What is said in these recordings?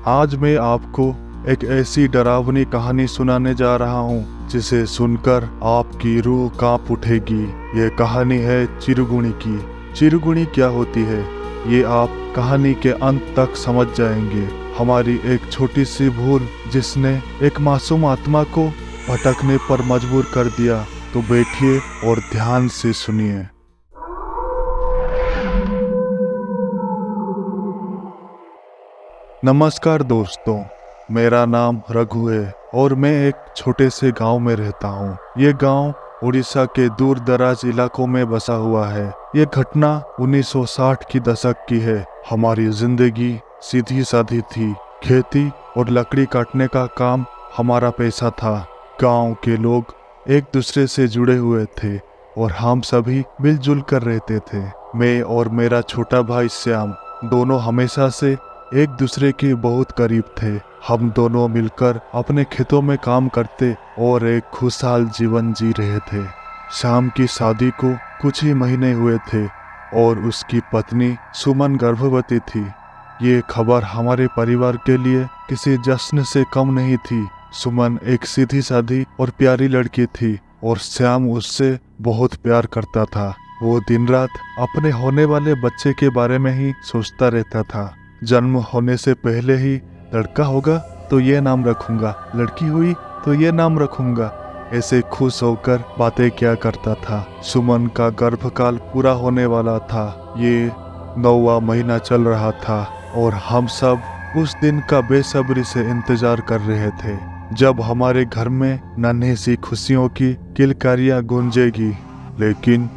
आज मैं आपको एक ऐसी डरावनी कहानी सुनाने जा रहा हूँ जिसे सुनकर आपकी रूह कांप उठेगी। ये कहानी है चिरगुणी की। चिरगुणी क्या होती है ये आप कहानी के अंत तक समझ जाएंगे। हमारी एक छोटी सी भूल जिसने एक मासूम आत्मा को भटकने पर मजबूर कर दिया। तो बैठिए और ध्यान से सुनिए। नमस्कार दोस्तों, मेरा नाम रघु है और मैं एक छोटे से गांव में रहता हूं। ये गांव उड़ीसा के दूर दराज इलाकों में बसा हुआ है। ये घटना 1960 की दशक की है। हमारी जिंदगी सीधी सादी थी। खेती और लकड़ी काटने का काम हमारा पेशा था। गांव के लोग एक दूसरे से जुड़े हुए थे और हम सभी मिलजुल कर रहते थे। मैं और मेरा छोटा भाई श्याम दोनों हमेशा से एक दूसरे के बहुत करीब थे। हम दोनों मिलकर अपने खेतों में काम करते और एक खुशहाल जीवन जी रहे थे। श्याम की शादी को कुछ ही महीने हुए थे और उसकी पत्नी सुमन गर्भवती थी। ये खबर हमारे परिवार के लिए किसी जश्न से कम नहीं थी। सुमन एक सीधी सादी और प्यारी लड़की थी और श्याम उससे बहुत प्यार करता था। वो दिन रात अपने होने वाले बच्चे के बारे में ही सोचता रहता था। जन्म होने से पहले ही लड़का होगा तो ये नाम रखूंगा, लड़की हुई तो ये नाम रखूंगा, ऐसे खुश होकर बातें किया करता था। सुमन का गर्भकाल पूरा होने वाला था। ये 9वां महीना चल रहा था और हम सब उस दिन का बेसब्री से इंतजार कर रहे थे जब हमारे घर में नन्ही सी खुशियों की किलकारियां गूंजेगी। लेकिन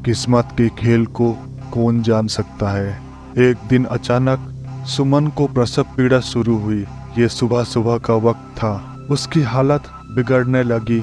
किस्मत के खेल को कौन जान सकता है। एक दिन अचानक सुमन को प्रसव पीड़ा शुरू हुई। ये सुबह सुबह का वक्त था। उसकी हालत बिगड़ने लगी।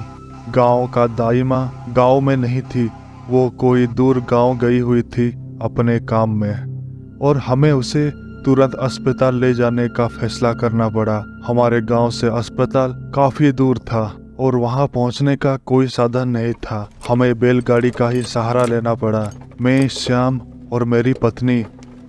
गांव का दाइमा गांव में नहीं थी। वो कोई दूर गांव गई हुई थी अपने काम में और हमें उसे तुरंत अस्पताल ले जाने का फैसला करना पड़ा। हमारे गांव से अस्पताल काफी दूर था और वहां पहुंचने का कोई साधन नहीं था। हमें बैलगाड़ी का ही सहारा लेना पड़ा। मैं, श्याम और मेरी पत्नी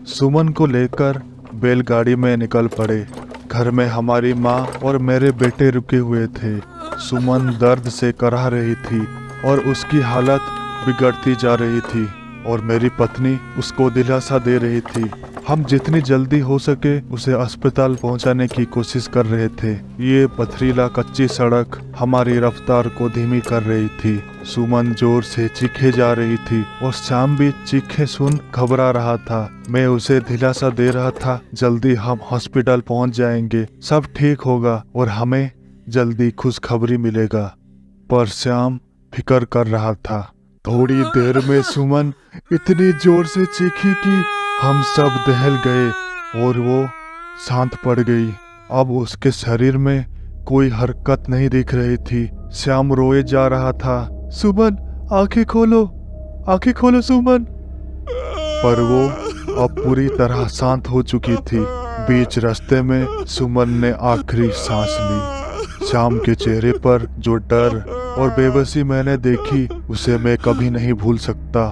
सुमन को लेकर बैलगाड़ी में निकल पड़े। घर में हमारी माँ और मेरे बेटे रुके हुए थे। सुमन दर्द से कराह रही थी और उसकी हालत बिगड़ती जा रही थी और मेरी पत्नी उसको दिलासा दे रही थी। हम जितनी जल्दी हो सके उसे अस्पताल पहुंचाने की कोशिश कर रहे थे। ये पथरीला कच्ची सड़क हमारी रफ्तार को धीमी कर रही थी। सुमन जोर से चीखे जा रही थी और श्याम भी चीखे सुन घबरा रहा था। मैं उसे दिलासा दे रहा था, जल्दी हम हॉस्पिटल पहुंच जाएंगे, सब ठीक होगा और हमें जल्दी खुशखबरी मिलेगा। पर श्याम फिक्र कर रहा था। थोड़ी देर में सुमन इतनी जोर से चीखी कि हम सब दहल गए और वो शांत पड़ गई। अब उसके शरीर में कोई हरकत नहीं दिख रही थी। श्याम रोए जा रहा था, सुमन आंखें खोलो सुमन। पर वो अब पूरी तरह शांत हो चुकी थी। बीच रास्ते में सुमन ने आखिरी सांस ली। श्याम के चेहरे पर जो डर और बेबसी मैंने देखी उसे मैं कभी नहीं भूल सकता।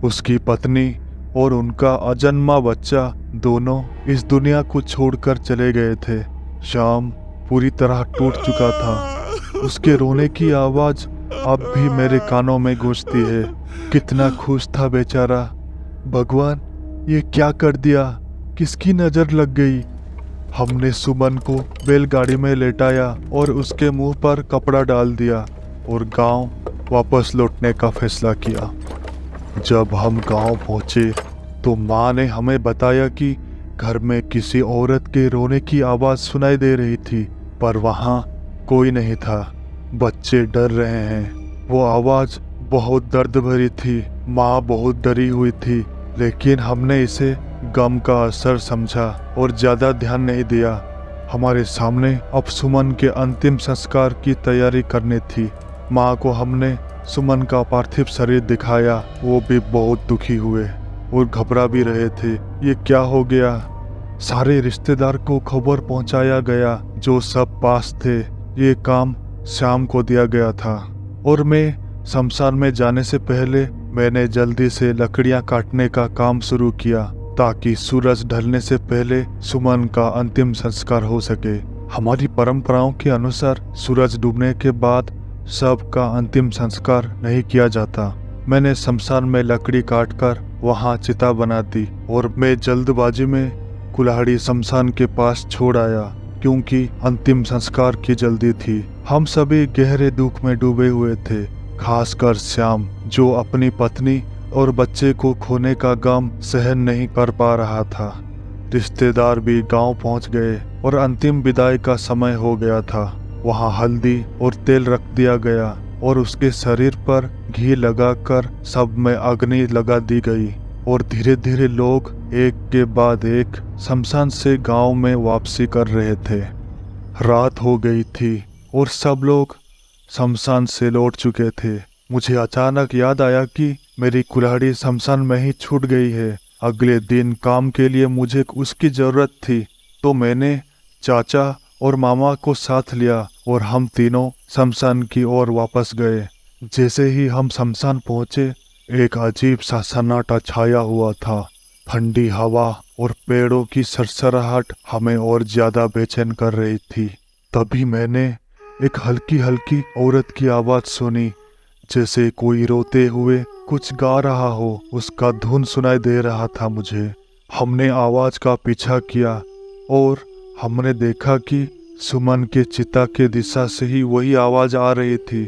उसकी पत्नी और उनका अजन्मा बच्चा दोनों इस दुनिया को छोड़कर चले गए थे। श्याम पूरी तरह टूट चुका था। उसके रोने की आवाज अब भी मेरे कानों में गूंजती है। कितना खुश था बेचारा। भगवान, ये क्या कर दिया? किसकी नजर लग गई? हमने सुमन को बैलगाड़ी में लेटाया और उसके मुंह पर कपड़ा डाल दिया और गांव वापस लौटने का फैसला किया। जब हम गांव पहुंचे तो माँ ने हमें बताया कि घर में किसी औरत के रोने की आवाज सुनाई दे रही थी, पर वहां कोई नहीं था। बच्चे डर रहे हैं। वो आवाज बहुत दर्द भरी थी। माँ बहुत डरी हुई थी, लेकिन हमने इसे गम का असर समझा और ज्यादा ध्यान नहीं दिया। हमारे सामने अब सुमन के अंतिम संस्कार की तैयारी करनी थी। माँ को हमने सुमन का पार्थिव शरीर दिखाया। वो भी बहुत दुखी हुए और घबरा भी रहे थे। ये क्या हो गया? सारे रिश्तेदार को खबर पहुंचाया गया जो सब पास थे। ये काम श्याम को दिया गया था और मैं शमशान में जाने से पहले मैंने जल्दी से लकड़ियां काटने का काम शुरू किया। ताकि सूरज ढलने से पहले सुमन का अंतिम संस्कार हो सके। हमारी परंपराओं के अनुसार सूरज डूबने के बाद सबका अंतिम संस्कार नहीं किया जाता। मैंने शमशान में लकड़ी काटकर वहां चिता बना दी और मैं जल्दबाजी में कुल्हाड़ी शमशान के पास छोड़ आया, क्योंकि अंतिम संस्कार की जल्दी थी। हम सभी गहरे दुख में डूबे हुए थे, खासकर श्याम, जो अपनी पत्नी और बच्चे को खोने का गम सहन नहीं कर पा रहा था। रिश्तेदार भी गांव पहुंच गए और अंतिम विदाई का समय हो गया था। वहां हल्दी और तेल रख दिया गया और उसके शरीर पर घी लगाकर सब में अग्नि लगा दी गई और धीरे धीरे लोग एक के बाद एक शमशान से गांव में वापसी कर रहे थे। रात हो गई थी और सब लोग शमशान से लौट चुके थे। मुझे अचानक याद आया कि मेरी कुल्हाड़ी शमशान में ही छूट गई है। अगले दिन काम के लिए मुझे उसकी जरूरत थी, तो मैंने चाचा और मामा को साथ लिया और हम तीनों शमशान की ओर वापस गए। जैसे ही हम शमशान पहुंचे, एक अजीब सा सन्नाटा छाया हुआ था। ठंडी हवा और पेड़ों की सरसराहट हमें और ज्यादा बेचैन कर रही थी। तभी मैंने एक हल्की हल्की औरत की आवाज सुनी, जैसे कोई रोते हुए कुछ गा रहा हो। उसका धुन सुनाई दे रहा था मुझे। हमने आवाज का पीछा किया और हमने देखा कि सुमन के चिता के दिशा से ही वही आवाज आ रही थी।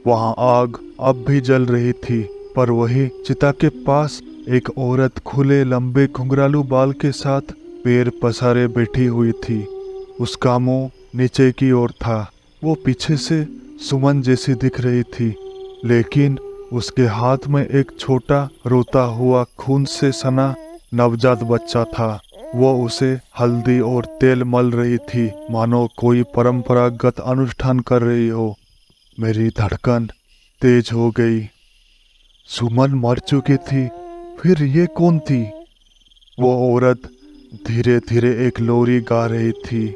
वहां आग अब भी जल रही थी, पर वही चिता के पास एक औरत खुले लंबे घुंघरालू बाल के साथ पैर पसारे बैठी हुई थी। उसका मुंह नीचे की ओर था। वो पीछे से सुमन जैसी दिख रही थी, लेकिन उसके हाथ में एक छोटा रोता हुआ खून से सना नवजात बच्चा था। वो उसे हल्दी और तेल मल रही थी, मानो कोई परंपरागत अनुष्ठान कर रही हो। मेरी धड़कन तेज हो गई। सुमन मर चुकी थी, फिर ये कौन थी? वो औरत धीरे धीरे एक लोरी गा रही थी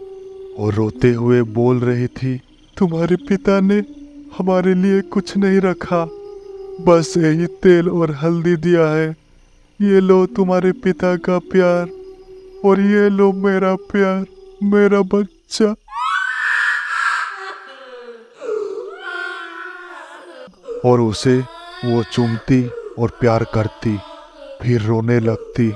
और रोते हुए बोल रही थी, तुम्हारे पिता ने हमारे लिए कुछ नहीं रखा, बस यही तेल और हल्दी दिया है। ये लो तुम्हारे पिता का प्यार और ये लो मेरा प्यार, मेरा बच्चा। और उसे वो चूमती और प्यार करती, फिर रोने लगती,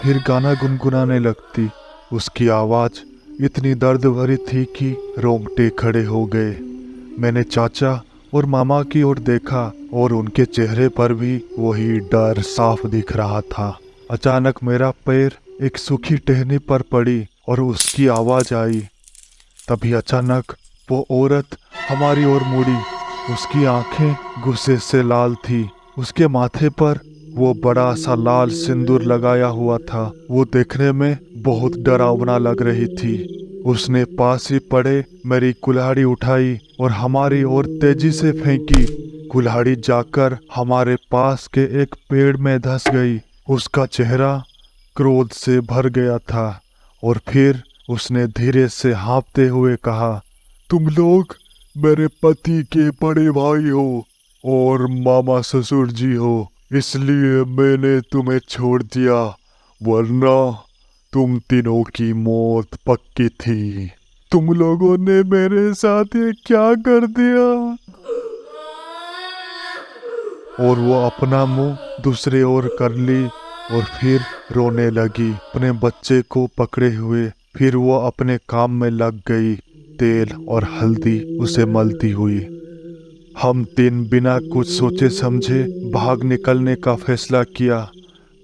फिर गाना गुनगुनाने लगती। उसकी आवाज इतनी दर्द भरी थी कि रोंगटे खड़े हो गए। मैंने चाचा और मामा की ओर देखा और उनके चेहरे पर भी वही डर साफ दिख रहा था। अचानक मेरा पैर एक सूखी टहनी पर पड़ी और उसकी आवाज आई। तभी अचानक वो औरत हमारी ओर मुड़ी। उसकी आंखें गुस्से से लाल थी। उसके माथे पर वो बड़ा सा लाल सिंदूर लगाया हुआ था। वो देखने में बहुत डरावना लग रही थी। उसने पास ही पड़े मेरी कुल्हाड़ी उठाई और हमारी ओर तेजी से फेंकी। कुल्हाड़ी जाकर हमारे पास के एक पेड़ में धंस गई। उसका चेहरा क्रोध से भर गया था और फिर उसने धीरे से हाँफते हुए कहा, तुम लोग मेरे पति के बड़े भाई हो और मामा ससुर जी हो, इसलिए मैंने तुम्हें छोड़ दिया, वरना तुम तीनों की मौत पक्की थी। तुम लोगों ने मेरे साथ ये क्या कर दिया? और वो अपना मुंह दूसरे ओर कर ली और फिर रोने लगी, अपने बच्चे को पकड़े हुए। फिर वो अपने काम में लग गई, तेल और हल्दी उसे मलती हुई। हम तीन बिना कुछ सोचे समझे भाग निकलने का फैसला किया।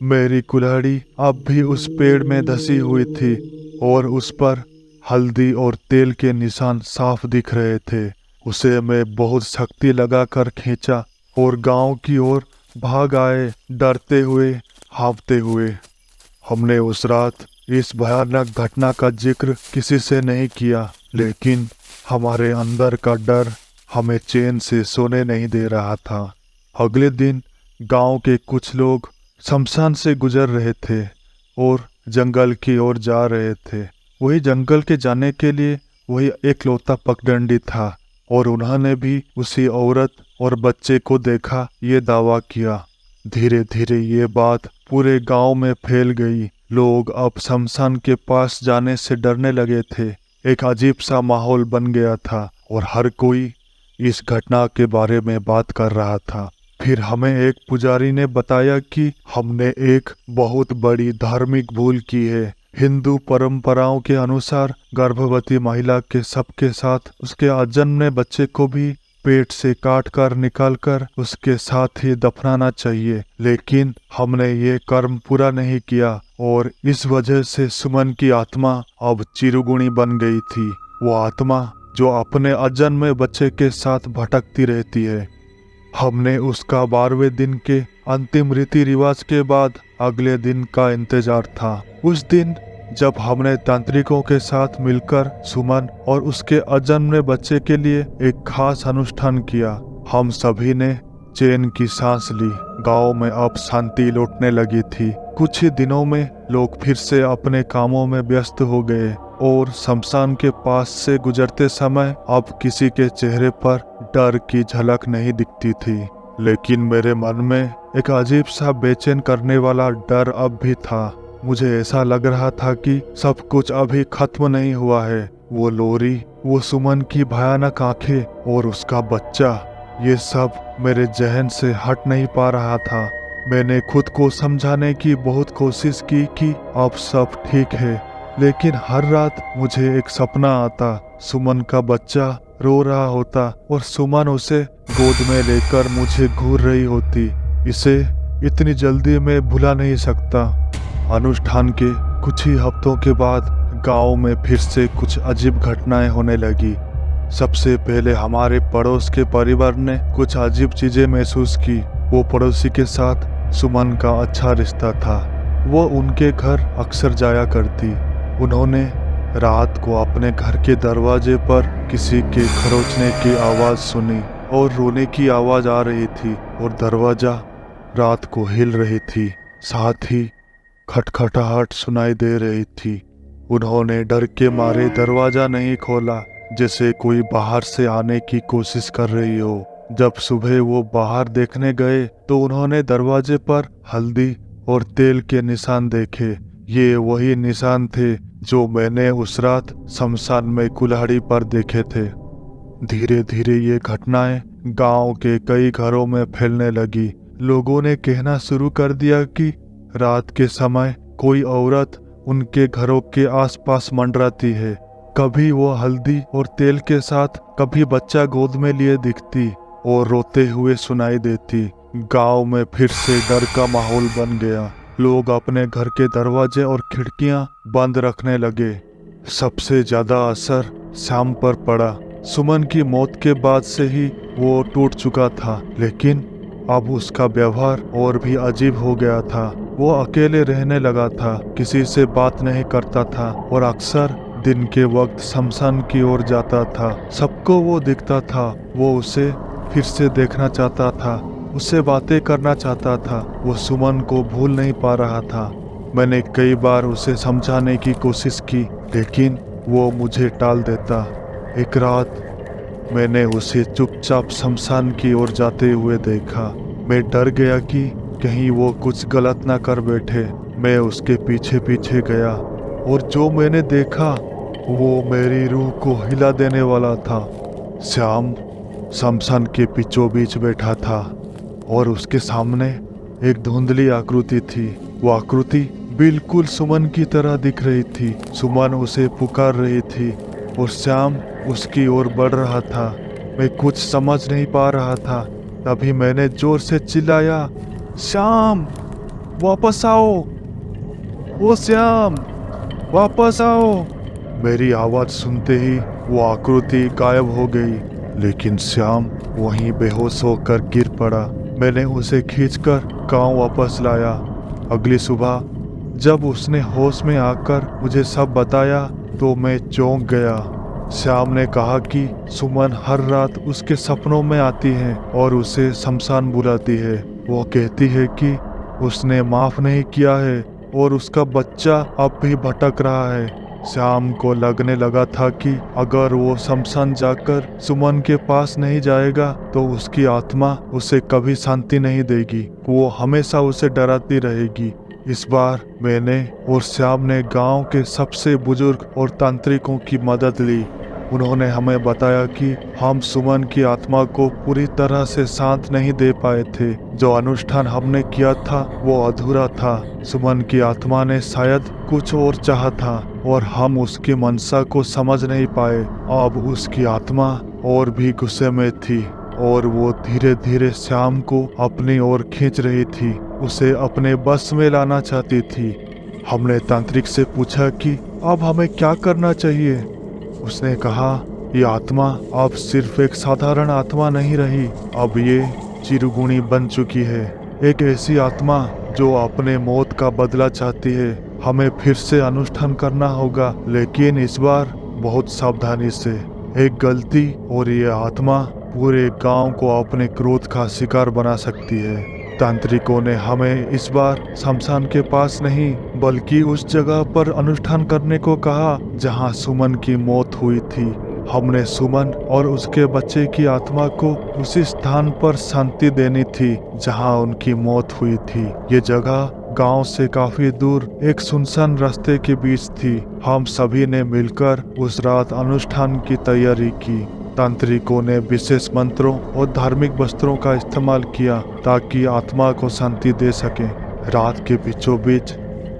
मेरी कुल्हाड़ी अब भी उस पेड़ में धसी हुई थी और उस पर हल्दी और तेल के निशान साफ दिख रहे थे। उसे मैं बहुत शक्ति लगाकर खींचा और गांव की ओर भाग आए, डरते हुए, हाँफते हुए। हमने उस रात इस भयानक घटना का जिक्र किसी से नहीं किया, लेकिन हमारे अंदर का डर हमें चैन से सोने नहीं दे रहा था। अगले दिन गांव के कुछ लोग शमशान से गुजर रहे थे और जंगल की ओर जा रहे थे। वही जंगल के जाने के लिए वही एकलौता पगडंडी था और उन्होंने भी उसी औरत और बच्चे को देखा, ये दावा किया। धीरे धीरे ये बात पूरे गांव में फैल गई लोग अब शमशान के पास जाने से डरने लगे थे। एक अजीब सा माहौल बन गया था और हर कोई इस घटना के बारे में बात कर रहा था। फिर हमें एक पुजारी ने बताया कि हमने एक बहुत बड़ी धार्मिक भूल की है। हिंदू परंपराओं के अनुसार गर्भवती महिला के शव के साथ उसके अजन्मे बच्चे को भी पेट से काट कर निकाल कर उसके साथ ही दफनाना चाहिए, लेकिन हमने ये कर्म पूरा नहीं किया और इस वजह से सुमन की आत्मा अब चिरगुणी बन गई थी। वो आत्मा जो अपने अजन्मे बच्चे के साथ भटकती रहती है। हमने उसका 12वें दिन के अंतिम रीति रिवाज के बाद अगले दिन का इंतजार था। उस दिन जब हमने तांत्रिकों के साथ मिलकर सुमन और उसके अजन्मे बच्चे के लिए एक खास अनुष्ठान किया, हम सभी ने चैन की सांस ली। गांव में अब शांति लौटने लगी थी। कुछ ही दिनों में लोग फिर से अपने कामों में व्यस्त हो गए और शमशान के पास से गुजरते समय अब किसी के चेहरे पर डर की झलक नहीं दिखती थी। लेकिन मेरे मन में एक अजीब सा बेचैन करने वाला डर अब भी था। मुझे ऐसा लग रहा था कि सब कुछ अभी खत्म नहीं हुआ है। वो लोरी, वो सुमन की भयानक आंखें और उसका बच्चा, ये सब मेरे जहन से हट नहीं पा रहा था। मैंने खुद को समझाने की बहुत कोशिश की कि अब सब ठीक है, लेकिन हर रात मुझे एक सपना आता। सुमन का बच्चा रो रहा होता और सुमन उसे गोद में लेकर मुझे घूर रही होती। इसे इतनी जल्दी मैं भुला नहीं सकता। अनुष्ठान के कुछ ही हफ्तों के बाद गांव में फिर से कुछ अजीब घटनाएं होने लगी। सबसे पहले हमारे पड़ोस के परिवार ने कुछ अजीब चीजें महसूस की। वो पड़ोसी के साथ सुमन का अच्छा रिश्ता था। वो उनके घर अक्सर जाया करती। उन्होंने रात को अपने घर के दरवाजे पर किसी के खरोचने की आवाज सुनी और रोने की आवाज आ रही थी और दरवाजा रात को हिल रही थी। साथ ही खटखटाहट सुनाई दे रही थी। उन्होंने डर के मारे दरवाजा नहीं खोला, जैसे कोई बाहर से आने की कोशिश कर रही हो। जब सुबह वो बाहर देखने गए तो उन्होंने दरवाजे पर हल्दी और तेल के निशान देखे। ये वही निशान थे जो मैंने उस रात शमशान में कुल्हाड़ी पर देखे थे। धीरे धीरे ये घटनाएं गांव के कई घरों में फैलने लगी। लोगों ने कहना शुरू कर दिया कि रात के समय कोई औरत उनके घरों के आसपास मंडराती है। कभी वो हल्दी और तेल के साथ, कभी बच्चा गोद में लिए दिखती और रोते हुए सुनाई देती। गांव में फिर से डर का माहौल बन गया। लोग अपने घर के दरवाजे और खिड़कियां बंद रखने लगे। सबसे ज्यादा असर श्याम पर पड़ा। सुमन की मौत के बाद से ही वो टूट चुका था, लेकिन अब उसका व्यवहार और भी अजीब हो गया था। वो अकेले रहने लगा था, किसी से बात नहीं करता था और अक्सर दिन के वक्त शमशान की ओर जाता था। सबको वो दिखता था। वो उसे फिर से देखना चाहता था, उससे बातें करना चाहता था। वो सुमन को भूल नहीं पा रहा था। मैंने कई बार उसे समझाने की कोशिश की, लेकिन वो मुझे टाल देता। एक रात मैंने उसे चुपचाप शमशान की ओर जाते हुए देखा। मैं डर गया कि कहीं वो कुछ गलत ना कर बैठे। मैं उसके पीछे पीछे गया और जो मैंने देखा वो मेरी रूह को हिला देने वाला था। श्याम शमशान के बीचों बीच बैठा था और उसके सामने एक धुंधली आकृति थी। वो आकृति बिल्कुल सुमन की तरह दिख रही थी। सुमन उसे पुकार रही थी और श्याम उसकी ओर बढ़ रहा था। मैं कुछ समझ नहीं पा रहा था। तभी मैंने जोर से चिल्लाया, श्याम वापस आओ, ओ श्याम वापस आओ। मेरी आवाज सुनते ही वो आकृति गायब हो गई, लेकिन श्याम वहीं बेहोश होकर गिर पड़ा। मैंने उसे खींचकर गांव वापस लाया। अगली सुबह जब उसने होश में आकर मुझे सब बताया तो मैं चौंक गया। श्याम ने कहा कि सुमन हर रात उसके सपनों में आती है और उसे शमशान बुलाती है। वो कहती है कि उसने माफ नहीं किया है और उसका बच्चा अब भी भटक रहा है। श्याम को लगने लगा था कि अगर वो शमशान जाकर सुमन के पास नहीं जाएगा तो उसकी आत्मा उसे कभी शांति नहीं देगी। वो हमेशा उसे डराती रहेगी। इस बार मैंने और श्याम ने गांव के सबसे बुजुर्ग और तांत्रिकों की मदद ली। उन्होंने हमें बताया कि हम सुमन की आत्मा को पूरी तरह से शांत नहीं दे पाए थे। जो अनुष्ठान हमने किया था वो अधूरा था। सुमन की आत्मा ने शायद कुछ और चाहा था और हम उसकी मनसा को समझ नहीं पाए। अब उसकी आत्मा और भी गुस्से में थी और वो धीरे धीरे श्याम को अपनी ओर खींच रही थी, उसे अपने बस में लाना चाहती थी। हमने तांत्रिक से पूछा कि अब हमें क्या करना चाहिए। उसने कहा, ये आत्मा अब सिर्फ एक साधारण आत्मा नहीं रही, अब ये चिरगुणी बन चुकी है। एक ऐसी आत्मा जो अपने मौत का बदला चाहती है। हमें फिर से अनुष्ठान करना होगा, लेकिन इस बार बहुत सावधानी से। एक गलती और ये आत्मा पूरे गांव को अपने क्रोध का शिकार बना सकती है। तांत्रिकों ने हमें इस बार शमशान के पास नहीं बल्कि उस जगह पर अनुष्ठान करने को कहा जहां सुमन की मौत हुई थी। हमने सुमन और उसके बच्चे की आत्मा को उसी स्थान पर शांति देनी थी जहां उनकी मौत हुई थी। ये जगह गांव से काफी दूर एक सुनसान रास्ते के बीच थी। हम सभी ने मिलकर उस रात अनुष्ठान की तैयारी की। तांत्रिकों ने विशेष मंत्रों और धार्मिक वस्त्रों का इस्तेमाल किया ताकि आत्मा को शांति दे सके। रात के बीचों बीच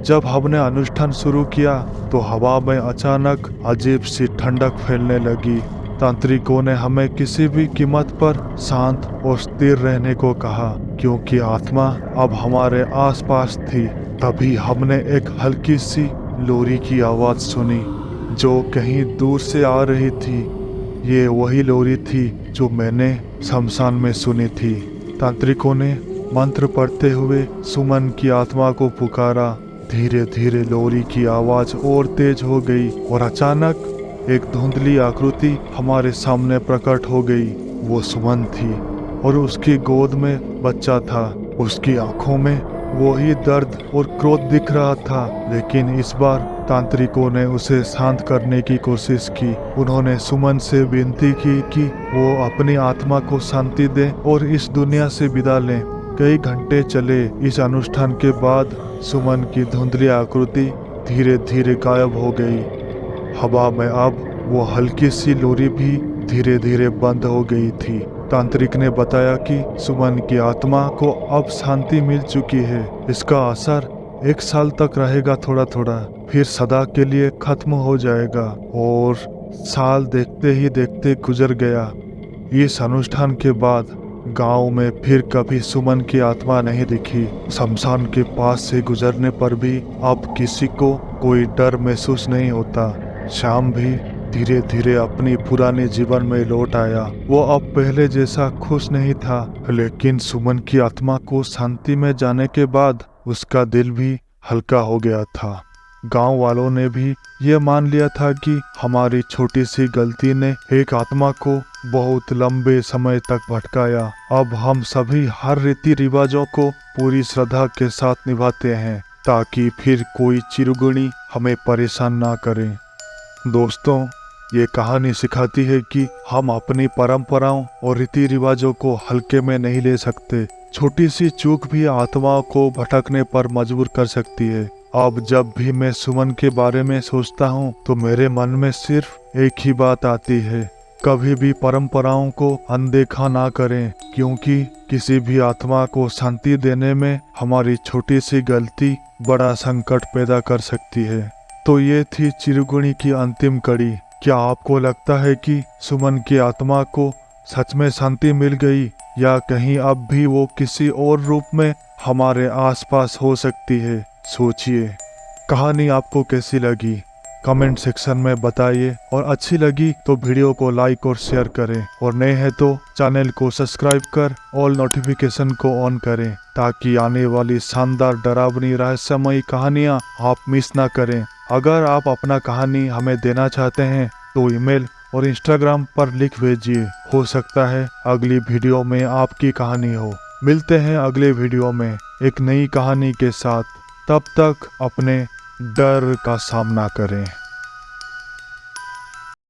जब हमने अनुष्ठान शुरू किया तो हवा में अचानक अजीब सी ठंडक फैलने लगी। तांत्रिकों ने हमें किसी भी कीमत पर शांत और स्थिर रहने को कहा क्योंकि आत्मा अब हमारे आसपास थी। तभी हमने एक हल्की सी लोरी की आवाज सुनी जो कहीं दूर से आ रही थी। ये वही लोरी थी जो मैंने शमशान में सुनी थी। तांत्रिकों ने मंत्र पढ़ते हुए सुमन की आत्मा को पुकारा। धीरे धीरे लोरी की आवाज और तेज हो गई और अचानक एक धुंधली आकृति हमारे सामने प्रकट हो गई। वो सुमन थी और उसकी गोद में बच्चा था। उसकी आंखों में वही दर्द और क्रोध दिख रहा था, लेकिन इस बार तांत्रिकों ने उसे शांत करने की कोशिश की। उन्होंने सुमन से विनती की कि वो अपनी आत्मा को शांति दे और इस दुनिया से विदा लें। कई घंटे चले। इस अनुष्ठान के बाद सुमन की धुंधली आकृति धीरे धीरे गायब हो गई। हवा में अब वो हल्की सी लोरी भी धीरे धीरे बंद हो गई थी। तांत्रिक ने बताया कि सुमन की आत्मा को अब शांति मिल चुकी है। इसका असर 1 साल तक रहेगा थोड़ा थोड़ा, फिर सदा के लिए खत्म हो जाएगा। और साल देखते ही देखते गुजर गया। इस अनुष्ठान के बाद गांव में फिर कभी सुमन की आत्मा नहीं दिखी। शमशान के पास से गुजरने पर भी अब किसी को कोई डर महसूस नहीं होता। श्याम भी धीरे धीरे अपनी पुराने जीवन में लौट आया। वो अब पहले जैसा खुश नहीं था, लेकिन सुमन की आत्मा को शांति में जाने के बाद उसका दिल भी हल्का हो गया था। गांव वालों ने भी ये मान लिया था कि हमारी छोटी सी गलती ने एक आत्मा को बहुत लंबे समय तक भटकाया। अब हम सभी हर रीति रिवाजों को पूरी श्रद्धा के साथ निभाते हैं ताकि फिर कोई चिरगुणी हमें परेशान ना करे। दोस्तों, ये कहानी सिखाती है कि हम अपनी परंपराओं और रीति रिवाजों को हल्के में नहीं ले सकते। छोटी सी चूक भी आत्माओं को भटकने पर मजबूर कर सकती है। अब जब भी मैं सुमन के बारे में सोचता हूँ तो मेरे मन में सिर्फ एक ही बात आती है, कभी भी परंपराओं को अनदेखा ना करें, क्योंकि किसी भी आत्मा को शांति देने में हमारी छोटी सी गलती बड़ा संकट पैदा कर सकती है। तो ये थी चिरगुणी की अंतिम कड़ी। क्या आपको लगता है कि सुमन की आत्मा को सच में शांति मिल गई या कहीं अब भी वो किसी और रूप में हमारे आसपास हो सकती है? सोचिए। कहानी आपको कैसी लगी कमेंट सेक्शन में बताइए, और अच्छी लगी तो वीडियो को लाइक और शेयर करें, और नए हैं तो चैनल को सब्सक्राइब कर ऑल नोटिफिकेशन को ऑन करें ताकि आने वाली शानदार डरावनी रहस्यमयी कहानियाँ आप मिस ना करें। अगर आप अपना कहानी हमें देना चाहते हैं तो ईमेल और इंस्टाग्राम पर लिख भेजिए। हो सकता है अगली वीडियो में आपकी कहानी हो। मिलते हैं अगले वीडियो में एक नई कहानी के साथ। तब तक अपने डर का सामना करें।